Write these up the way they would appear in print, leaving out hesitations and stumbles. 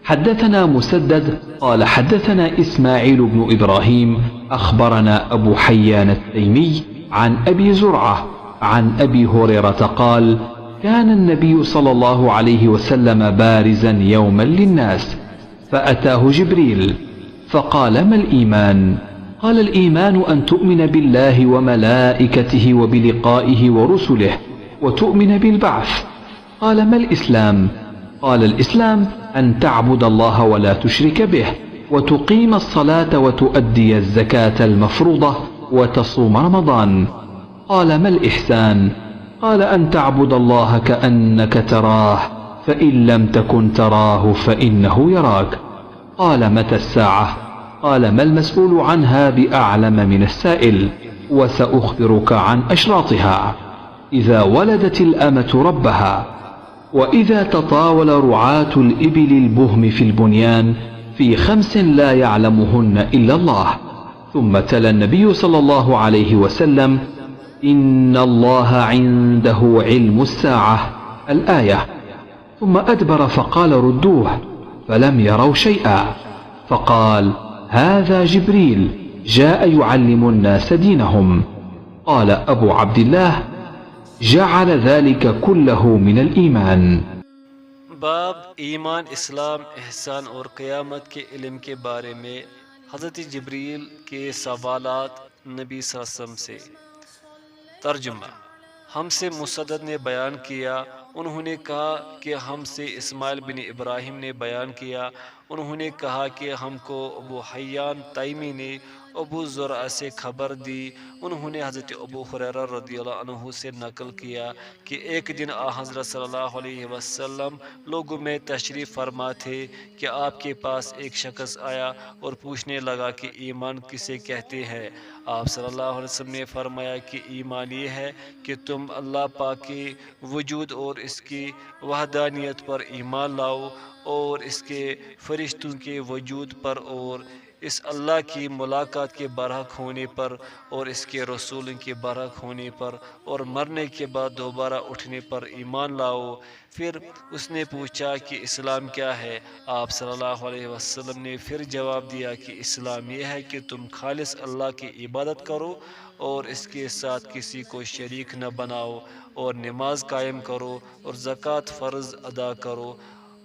حدثنا مسدد قال حدثنا إسماعيل بن إبراهيم أخبرنا أبو حيان التيمي عن أبي زرعة عن أبي هريرة قال: كان النبي صلى الله عليه وسلم بارزا يوما للناس، فأتاه جبريل فقال: ما الإيمان؟ قال: الإيمان أن تؤمن بالله وملائكته وبلقائه ورسله وتؤمن بالبعث. قال: ما الإسلام؟ قال: الإسلام أن تعبد الله ولا تشرك به، وتقيم الصلاة وتؤدي الزكاة المفروضة وتصوم رمضان. قال: ما الإحسان؟ قال: أن تعبد الله كأنك تراه، فإن لم تكن تراه فإنه يراك. قال: متى الساعة؟ قال: ما المسؤول عنها بأعلم من السائل، وسأخبرك عن أشراطها: إذا ولدت الأمة ربها، وإذا تطاول رعاة الإبل البهم في البنيان، في 5 لا يعلمهن إلا الله. ثم تلا النبي صلى الله عليه وسلم: إن الله عنده علم الساعة الآية. ثم أدبر فقال: ردوه، فلم يروا شيئا. فقال: هذا جبريل جاء يعلم الناس دينهم. قال أبو عبد الله: جعل ذلك كله من الإيمان. باب ایمان، اسلام، احسان اور قیامت کے علم کے بارے میں حضرت جبریل کے سوالات نبی صلی اللہ علیہ وسلم سے۔ ترجمہ: ہم سے مسدد نے بیان کیا، انہوں نے کہا کہ ہم سے اسماعیل بن ابراہیم نے بیان کیا، انہوں نے کہا کہ ہم کو ابو حیان تیمی نے ابو زرع سے خبر دی، انہوں نے حضرت ابو ہریرہ رضی اللہ عنہ سے نقل کیا کہ ایک دن حضرت صلی اللہ علیہ وسلم لوگوں میں تشریف فرما تھے کہ آپ کے پاس ایک شخص آیا اور پوچھنے لگا کہ ایمان کسے کہتے ہیں۔ آپ صلی اللہ علیہ وسلم نے فرمایا کہ ایمان یہ ہے کہ تم اللہ پاک کے وجود اور اس کی وحدانیت پر ایمان لاؤ، اور اس کے فرشتوں کے وجود پر، اور اس اللہ کی ملاقات کے برحق ہونے پر، اور اس کے رسولوں کے برحق ہونے پر، اور مرنے کے بعد دوبارہ اٹھنے پر ایمان لاؤ۔ پھر اس نے پوچھا کہ اسلام کیا ہے؟ آپ صلی اللہ علیہ وسلم نے پھر جواب دیا کہ اسلام یہ ہے کہ تم خالص اللہ کی عبادت کرو اور اس کے ساتھ کسی کو شریک نہ بناؤ، اور نماز قائم کرو، اور زکوٰۃ فرض ادا کرو،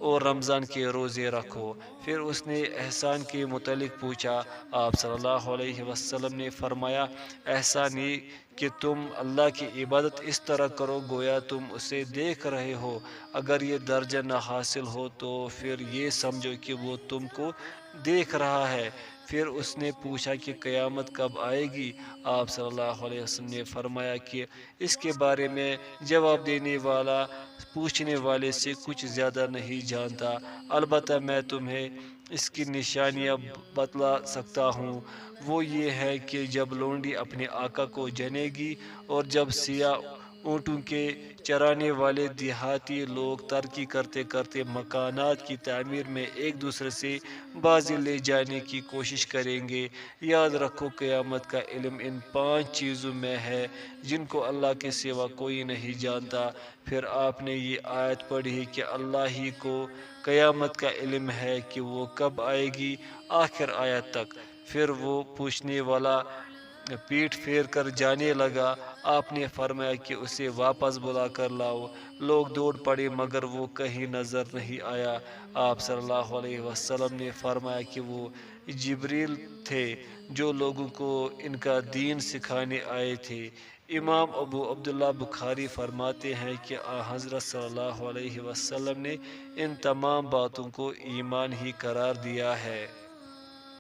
اور رمضان کے روزے رکھو۔ پھر اس نے احسان کے متعلق پوچھا۔ آپ صلی اللہ علیہ وسلم نے فرمایا: احسان یہ کہ تم اللہ کی عبادت اس طرح کرو گویا تم اسے دیکھ رہے ہو، اگر یہ درجہ نہ حاصل ہو تو پھر یہ سمجھو کہ وہ تم کو دیکھ رہا ہے۔ پھر اس نے پوچھا کہ قیامت کب آئے گی؟ آپ صلی اللہ علیہ وسلم نے فرمایا کہ اس کے بارے میں جواب دینے والا پوچھنے والے سے کچھ زیادہ نہیں جانتا، البتہ میں تمہیں اس کی نشانیاں بتلا سکتا ہوں۔ وہ یہ ہے کہ جب لونڈی اپنے آقا کو جنے گی، اور جب سیاہ اونٹوں کے چرانے والے دیہاتی لوگ ترقی کرتے کرتے مکانات کی تعمیر میں ایک دوسرے سے بازی لے جانے کی کوشش کریں گے۔ یاد رکھو قیامت کا علم ان 5 چیزوں میں ہے جن کو اللہ کے سوا کوئی نہیں جانتا۔ پھر آپ نے یہ آیت پڑھی کہ اللہ ہی کو قیامت کا علم ہے کہ وہ کب آئے گی، آخر آیت تک۔ پھر وہ پوچھنے والا پیٹھ پھیر کر جانے لگا۔ آپ نے فرمایا کہ اسے واپس بلا کر لاؤ۔ لوگ دوڑ پڑے مگر وہ کہیں نظر نہیں آیا۔ آپ صلی اللہ علیہ وسلم نے فرمایا کہ وہ جبریل تھے جو لوگوں کو ان کا دین سکھانے آئے تھے۔ امام ابو عبداللہ بخاری فرماتے ہیں کہ حضرت صلی اللہ علیہ وسلم نے ان تمام باتوں کو ایمان ہی قرار دیا ہے۔